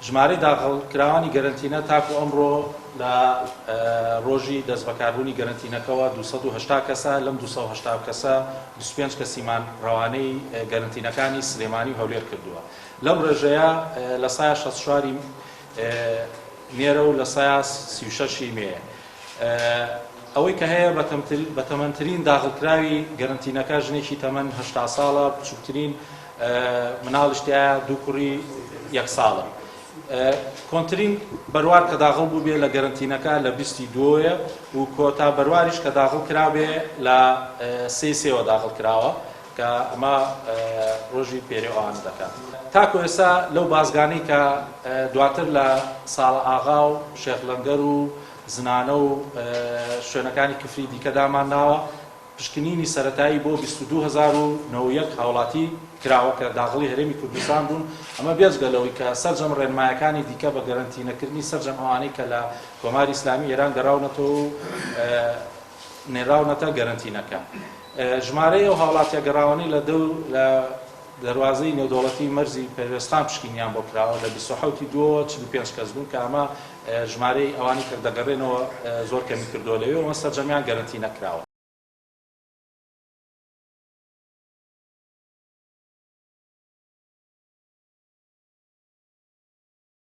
ژمارەی داخڵکراوانی گەرنتینە تاکو ئەمڕۆ لە ڕۆژی دەست بەکاربوونی گەرنتینەکەەوە 280 کەسە لەم 280 کەسە 25 کەسیمان ڕەوانەی گەرنتینەکانی سلێمانی و هەولێر کردووە. لەم ڕێژەیە لە سایە 64 مێرە و لە سایە 36 مێیە. ئەوەی کە هەیە بەتەمەنترین داخڵکراوی گەرنتینەکە ژنێکی تەمەن 80 ساڵە، بچووکترین مناڵشتایە 2 کوڕی 1 ساڵە. کۆنترین بەروار کە داخڵ بوو بێ لە گەرنتینەکە لە 22ە و کۆتا بەرواریش کە داخڵ کرابێ لە 3 داخڵ کراوە کە ئەمە ڕۆژی پێرێوان دەکات. تاکو ئێستا لەو بازگانەی کە دواتر لە ساڵ ئاغا و شێخلەنگەر و زنانە و شوێنەکانی کفری دیکەدامان ناوە، پشکنینی سەرەتایی بۆ 22,091 هاوڵاتی کراوە کە داخڵی هەرێمی کوردستان بوون. ئەمە بێجگەلەوەی کە سەرجەم ڕێنمایەکانی دیکە بە گەرنتینەکردنی سەرجەم ئەوانەی کە لە کۆماری ئیسلامی ئێران گەڕاونەتەوە و نێراونەتە گەرنتینەکە. ژمارەی ئەو هاوڵاتیە گەڕاوانەی لە دەواازەی نێودەوڵەتی مەرزی پێوێستان پشکنیان بۆ کراوە لە 27 کەس بوون کە ئەمە ژمارەی ئەوانی کە دەگەڕێنەوە زۆر کەمی کردووە لەوێ و سەرجەمیان گەرنتینە کراوە.